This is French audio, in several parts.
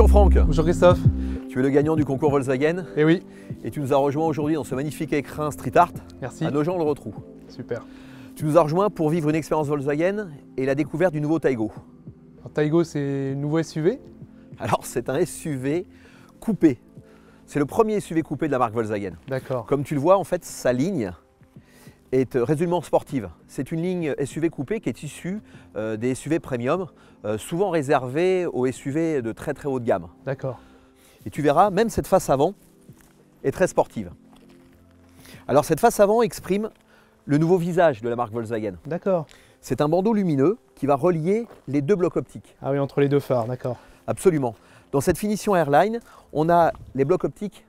Bonjour Franck. Bonjour Christophe. Tu es le gagnant du concours Volkswagen. Eh oui. Et tu nous as rejoint aujourd'hui dans ce magnifique écrin Street Art. Merci. À Nogent-le-Rotrou. Super. Tu nous as rejoint pour vivre une expérience Volkswagen et la découverte du nouveau Taygo. Alors, Taygo, c'est le nouveau SUV. Alors c'est un SUV coupé. C'est le premier SUV coupé de la marque Volkswagen. D'accord. Comme tu le vois, en fait, sa ligne est résolument sportive. C'est une ligne SUV coupée qui est issue des SUV premium, souvent réservés aux SUV de très haut de gamme. D'accord. Et tu verras, même cette face avant est très sportive. Alors cette face avant exprime le nouveau visage de la marque Volkswagen. D'accord. C'est un bandeau lumineux qui va relier les deux blocs optiques. Ah oui, entre les deux phares, d'accord. Absolument. Dans cette finition Airline, on a les blocs optiques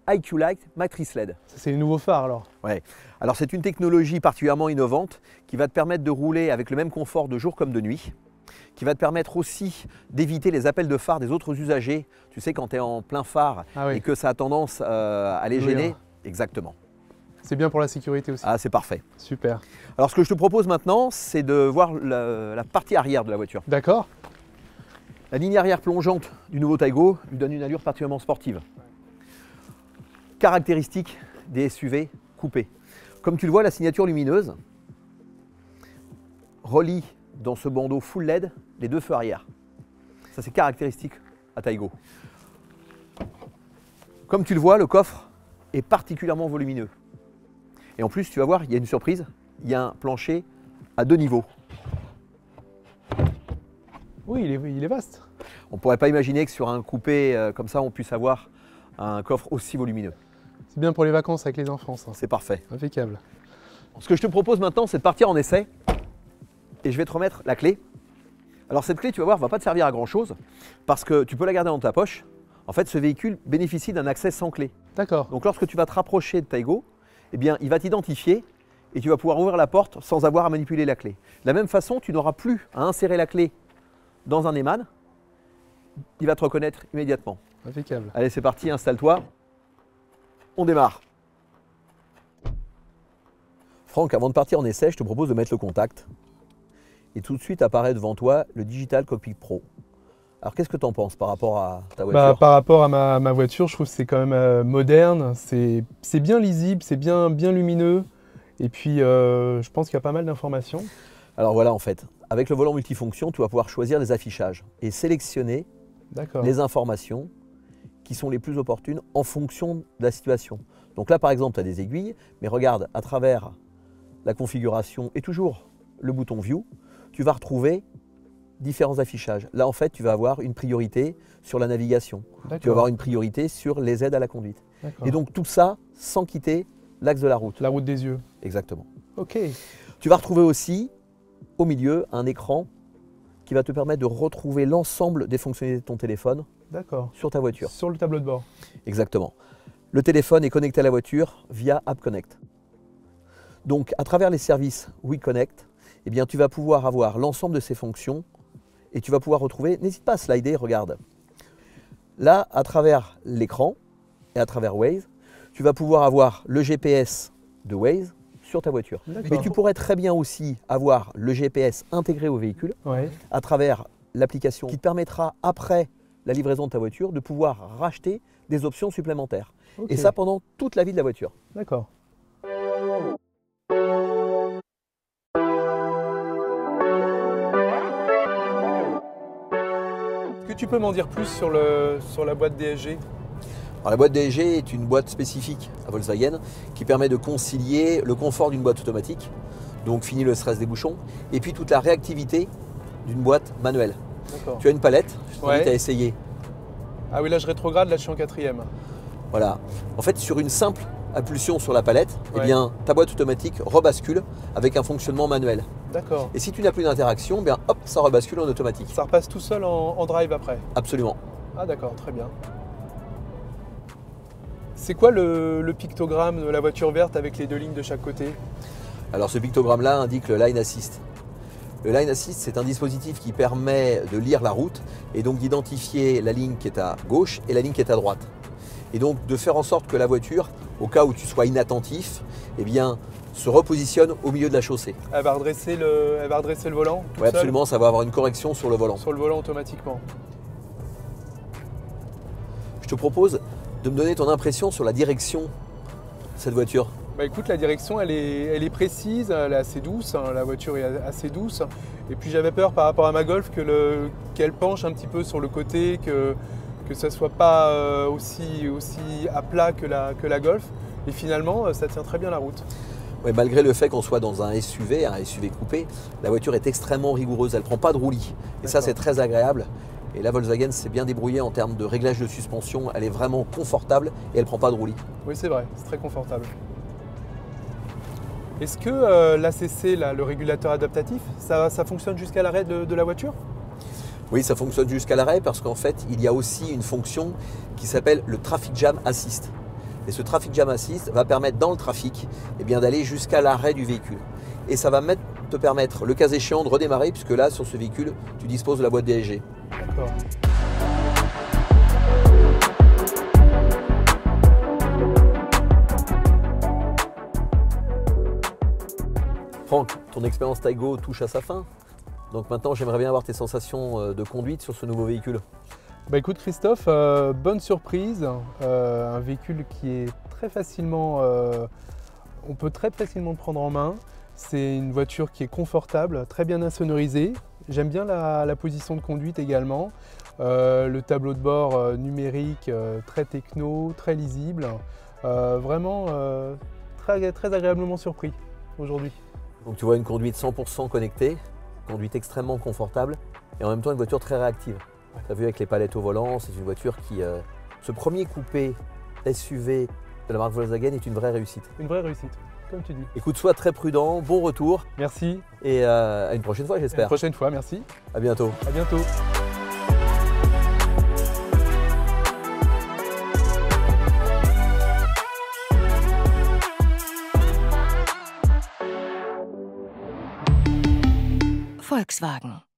IQ Light Matrix LED. C'est les nouveaux phares alors. Ouais. Alors c'est une technologie particulièrement innovante qui va te permettre de rouler avec le même confort de jour comme de nuit, qui va te permettre aussi d'éviter les appels de phare des autres usagers. Tu sais, quand tu es en plein phare et que ça a tendance à les gêner. Exactement. C'est bien pour la sécurité aussi. Ah, c'est parfait. Super. Alors ce que je te propose maintenant, c'est de voir la partie arrière de la voiture. D'accord. La ligne arrière plongeante du nouveau Taygo lui donne une allure particulièrement sportive. Caractéristique des SUV coupés. Comme tu le vois, la signature lumineuse relie dans ce bandeau full LED les deux feux arrière. Ça, c'est caractéristique à Taygo. Comme tu le vois, le coffre est particulièrement volumineux. Et en plus, tu vas voir, il y a une surprise, il y a un plancher à 2 niveaux. Oui, il est vaste. On ne pourrait pas imaginer que sur un coupé comme ça, on puisse avoir un coffre aussi volumineux. C'est bien pour les vacances avec les enfants, ça. C'est parfait. Impeccable. Ce que je te propose maintenant, c'est de partir en essai. Et je vais te remettre la clé. Alors cette clé, tu vas voir, ne va pas te servir à grand chose parce que tu peux la garder dans ta poche. En fait, ce véhicule bénéficie d'un accès sans clé. D'accord. Donc lorsque tu vas te rapprocher de Taygo, eh bien, il va t'identifier et tu vas pouvoir ouvrir la porte sans avoir à manipuler la clé. De la même façon, tu n'auras plus à insérer la clé dans un éman. Il va te reconnaître immédiatement. Impeccable. Allez, c'est parti, installe-toi. On démarre. Franck, avant de partir en essai, je te propose de mettre le contact. Et tout de suite apparaît devant toi le Digital Cockpit Pro. Alors qu'est-ce que tu en penses par rapport à ta voiture? Par rapport à ma voiture, je trouve que c'est quand même moderne, c'est bien lisible, c'est bien lumineux. Et puis je pense qu'il y a pas mal d'informations. Alors voilà, en fait, avec le volant multifonction, tu vas pouvoir choisir les affichages et sélectionner les informations qui sont les plus opportunes en fonction de la situation. Donc là, par exemple, tu as des aiguilles, mais regarde, à travers la configuration et toujours le bouton View, tu vas retrouver différents affichages. Là, en fait, tu vas avoir une priorité sur la navigation. Tu vas avoir une priorité sur les aides à la conduite. Et donc, tout ça sans quitter l'axe de la route. La route des yeux. Exactement. Ok. Tu vas retrouver aussi, au milieu, un écran qui va te permettre de retrouver l'ensemble des fonctionnalités de ton téléphone sur ta voiture. Sur le tableau de bord. Exactement. Le téléphone est connecté à la voiture via App Connect. Donc, à travers les services WeConnect, eh bien, tu vas pouvoir avoir l'ensemble de ces fonctions et tu vas pouvoir retrouver, n'hésite pas à slider, regarde. Là, à travers l'écran et à travers Waze, tu vas pouvoir avoir le GPS de Waze sur ta voiture. Mais tu pourrais très bien aussi avoir le GPS intégré au véhicule à travers l'application qui te permettra, après la livraison de ta voiture, de pouvoir racheter des options supplémentaires. Et ça pendant toute la vie de la voiture. D'accord. Est-ce que tu peux m'en dire plus sur la boîte DSG? Alors, la boîte DSG est une boîte spécifique à Volkswagen qui permet de concilier le confort d'une boîte automatique, donc fini le stress des bouchons, et puis toute la réactivité d'une boîte manuelle. Tu as une palette, je t'invite à essayer. Ah oui, là je rétrograde, là je suis en 4e. Voilà. En fait, sur une simple impulsion sur la palette, eh bien, ta boîte automatique rebascule avec un fonctionnement manuel. D'accord. Et si tu n'as plus d'interaction, eh bien, hop, ça rebascule en automatique. Ça repasse tout seul en drive après? Absolument. Ah d'accord, très bien. C'est quoi le pictogramme de la voiture verte avec les 2 lignes de chaque côté? Alors ce pictogramme-là indique le Line Assist. Le Line Assist, c'est un dispositif qui permet de lire la route et donc d'identifier la ligne qui est à gauche et la ligne qui est à droite. Et donc de faire en sorte que la voiture, au cas où tu sois inattentif, eh bien, se repositionne au milieu de la chaussée. Elle va redresser le volant? Oui, absolument, ça va avoir une correction sur le volant. Sur le volant automatiquement. te propose de me donner ton impression sur la direction de cette voiture. Bah écoute, la direction elle est précise, elle est assez douce, hein, la voiture est assez douce. Et puis j'avais peur par rapport à ma Golf qu'elle penche un petit peu sur le côté, que ça ne soit pas aussi à plat que la Golf. Et finalement, ça tient très bien la route. Ouais, malgré le fait qu'on soit dans un SUV coupé, la voiture est extrêmement rigoureuse, elle ne prend pas de roulis. Et ça, c'est très agréable. Et la Volkswagen s'est bien débrouillée en termes de réglage de suspension, elle est vraiment confortable et elle ne prend pas de roulis. Oui, c'est vrai, c'est très confortable. Est-ce que l'ACC, le régulateur adaptatif, ça fonctionne jusqu'à l'arrêt de la voiture? Oui, ça fonctionne jusqu'à l'arrêt parce qu'en fait, il y a aussi une fonction qui s'appelle le Traffic Jam Assist. Et ce Traffic Jam Assist va permettre dans le trafic d'aller jusqu'à l'arrêt du véhicule. Et ça va te permettre, le cas échéant, de redémarrer puisque là, sur ce véhicule, tu disposes de la boîte DSG. D'accord. Franck, ton expérience Taigo touche à sa fin. Donc maintenant, j'aimerais bien avoir tes sensations de conduite sur ce nouveau véhicule. Bah écoute Christophe, bonne surprise, un véhicule qui est très facilement, on peut très facilement le prendre en main. C'est une voiture qui est confortable, très bien insonorisée. J'aime bien la position de conduite également. Le tableau de bord numérique, très techno, très lisible. Vraiment très, très agréablement surpris aujourd'hui. Donc tu vois une conduite 100% connectée, conduite extrêmement confortable et en même temps une voiture très réactive. Tu as vu avec les palettes au volant, c'est une voiture qui... ce premier coupé SUV de la marque Volkswagen est une vraie réussite. Une vraie réussite, comme tu dis. Écoute, sois très prudent, bon retour. Merci. Et à une prochaine fois, j'espère. À une prochaine fois, merci. À bientôt. À bientôt. Volkswagen.